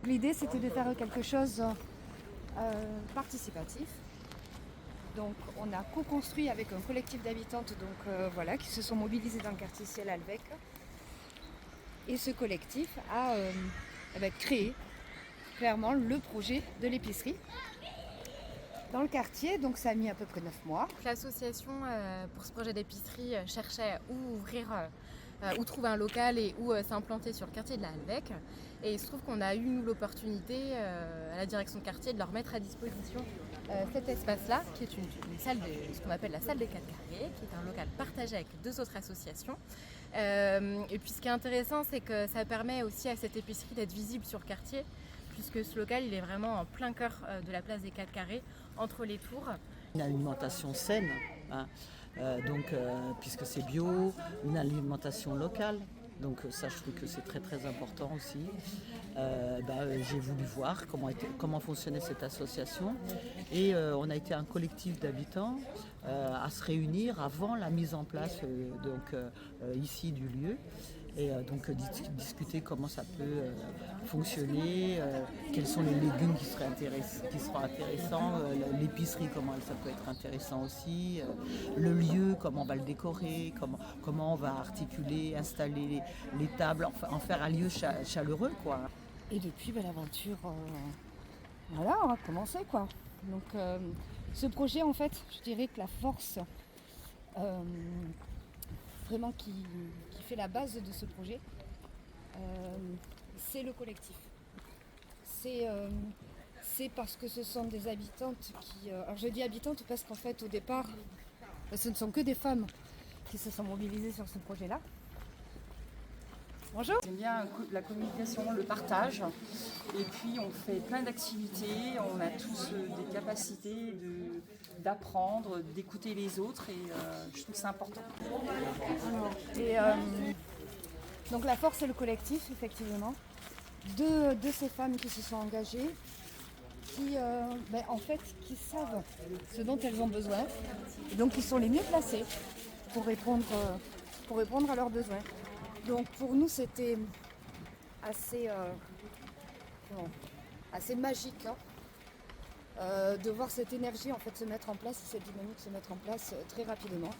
l'idée c'était de faire quelque chose participatif. Donc on a co-construit avec un collectif d'habitantes qui se sont mobilisées dans le quartier Ciel-Alvec. Et ce collectif a créé clairement le projet de l'épicerie dans le quartier. Donc ça a mis à peu près 9 mois. L'association pour ce projet d'épicerie cherchait où trouver un local et où s'implanter sur le quartier de la Halvec. Et il se trouve qu'on a eu nous l'opportunité à la direction de quartier de leur mettre à disposition cet espace-là, qui est une salle ce qu'on appelle la salle des 4 carrés, qui est un local partagé avec 2 autres associations. Et puis ce qui est intéressant, c'est que ça permet aussi à cette épicerie d'être visible sur le quartier, puisque ce local il est vraiment en plein cœur de la place des 4 carrés, entre les tours. Une alimentation saine, puisque c'est bio, une alimentation locale. Donc ça, je trouve que c'est très très important aussi. J'ai voulu voir comment fonctionnait cette association et on a été un collectif d'habitants à se réunir avant la mise en place ici du lieu. Et discuter comment ça peut fonctionner, quels sont les légumes qui seront intéressants, l'épicerie, comment ça peut être intéressant aussi, le lieu, comment on va le décorer, comment on va articuler, installer les tables, en faire un lieu chaleureux, quoi. Et depuis, l'aventure, on a commencé, quoi. Donc ce projet, en fait, je dirais que la force vraiment qui fait la base de ce projet, c'est le collectif. C'est parce que ce sont des habitantes qui... alors je dis habitantes parce qu'en fait au départ, ce ne sont que des femmes qui se sont mobilisées sur ce projet-là. Bonjour. J'aime bien la communication, le partage, et puis on fait plein d'activités, on a tous des capacités d'apprendre, d'écouter les autres, et je trouve que c'est important. Et donc la force c'est le collectif, effectivement, de ces femmes qui se sont engagées, qui savent ce dont elles ont besoin, et donc qui sont les mieux placées pour répondre à leurs besoins. Donc pour nous c'était assez magique de voir cette énergie en fait se mettre en place, cette dynamique se mettre en place très rapidement.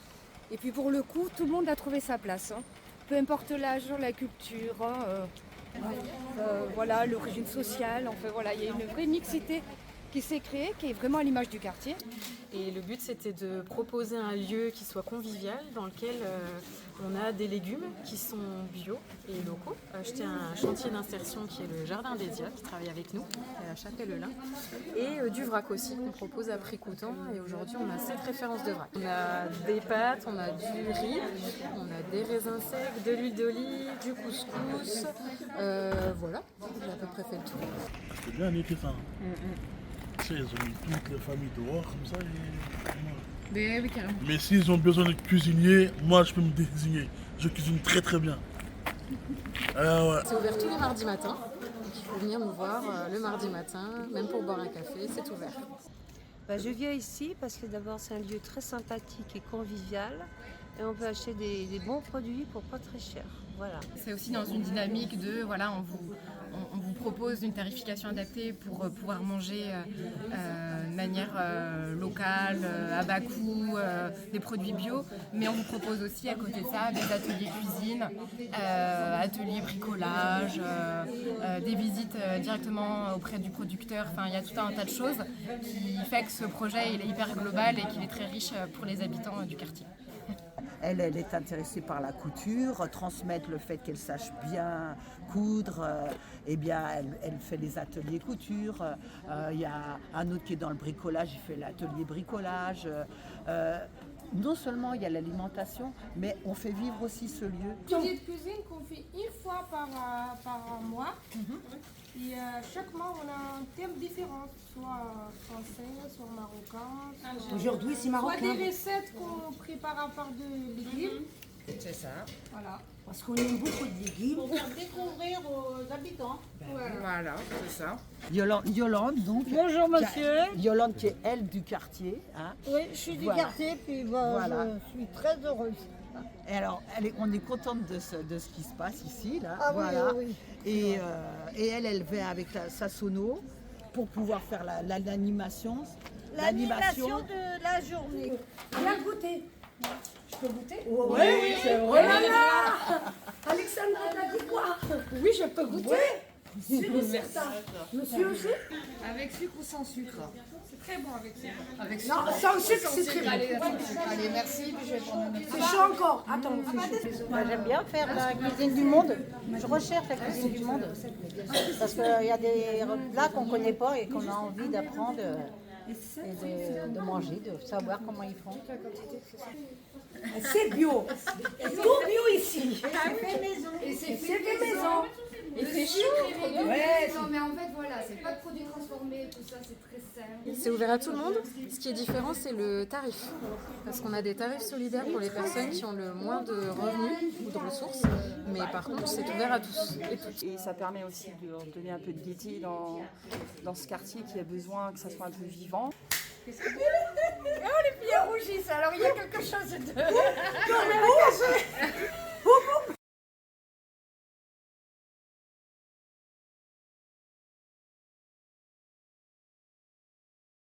Et puis pour le coup, tout le monde a trouvé sa place. Peu importe l'âge, la culture, l'origine sociale. Il y a une vraie mixité qui s'est créée, qui est vraiment à l'image du quartier. Et le but, c'était de proposer un lieu qui soit convivial, dans lequel on a des légumes qui sont bio et locaux. J'étais à un chantier d'insertion qui est le Jardin des Dias, qui travaille avec nous, à Chapelle-Lin. Et du vrac aussi, qu'on propose à prix coûtant. Et aujourd'hui, on a 7 références de vrac. On a des pâtes, on a du riz, on a des raisins secs, de l'huile d'olive, du couscous. Voilà, j'ai à peu près fait le tour. C'est bien été ça. Ils ont mis toutes les familles dehors comme ça. Oui, carrément. Mais s'ils ont besoin de cuisinier, moi je peux me désigner. Je cuisine très très bien. Ouais. C'est ouvert tous les mardis matins. Donc il faut venir nous voir le mardi matin, même pour boire un café, c'est ouvert. Je viens ici parce que d'abord c'est un lieu très sympathique et convivial. Et on peut acheter des bons produits pour pas très cher. Voilà. C'est aussi dans une dynamique de, on vous propose une tarification adaptée pour pouvoir manger de manière locale, à bas coût, des produits bio, mais on vous propose aussi à côté de ça des ateliers cuisine, ateliers bricolage, des visites directement auprès du producteur. Enfin, il y a tout un tas de choses qui fait que ce projet il est hyper global et qu'il est très riche pour les habitants du quartier. Elle est intéressée par la couture, transmettre le fait qu'elle sache bien coudre. Elle fait des ateliers couture. Il y a un autre qui est dans le bricolage, il fait l'atelier bricolage. Non seulement il y a l'alimentation, mais on fait vivre aussi ce lieu. Atelier de cuisine qu'on fait une fois par mois. Et chaque mois, on a un thème différent, soit français, soit marocain. Aujourd'hui, c'est marocain. Soit des recettes qu'on prépare à part de légumes. C'est ça. Voilà. Parce qu'on aime beaucoup de légumes. Pour faire découvrir aux habitants. Voilà, c'est ça. Yolande, donc. Bonjour monsieur. Yolande qui est elle du quartier. Oui, je suis du quartier, puis voilà. Je suis très heureuse. Et alors, on est contente de ce qui se passe ici, là. Ah oui, voilà. oui, Et elle vient avec sa sono pour pouvoir faire l'animation. L'animation de la journée. Viens goûter. Je peux goûter? Oui, c'est Oh vrai. là là! Alexandra, t'as dit quoi? Oui, je peux goûter. C'est certain. Monsieur aussi? Avec sucre ou sans sucre? C'est très bon avec sucre. Avec Non, sans sucre, c'est très bon. Allez, merci. Puis je vais prendre un autre. C'est chaud encore. Attends, Moi, j'aime bien faire la cuisine du monde. Je recherche la cuisine du monde. Parce qu'il y a des plats qu'on ne connaît pas et qu'on a envie d'apprendre et de manger, de savoir comment ils font. c'est bio. Tout bio ici. Et c'est fait maison. Et c'est chaud. Ouais, Non, mais en fait, voilà, c'est pas de produits transformés, tout ça, c'est très simple. C'est ouvert à tout le monde. Ce qui est différent, c'est le tarif. Parce qu'on a des tarifs solidaires pour les personnes qui ont le moins de revenus ou de ressources. Mais par contre, c'est ouvert à tous et toutes. Et ça permet aussi de donner un peu de gaieté dans ce quartier qui a besoin que ça soit un peu vivant. Oh, les filles rougissent. Alors, il y a quelque chose de...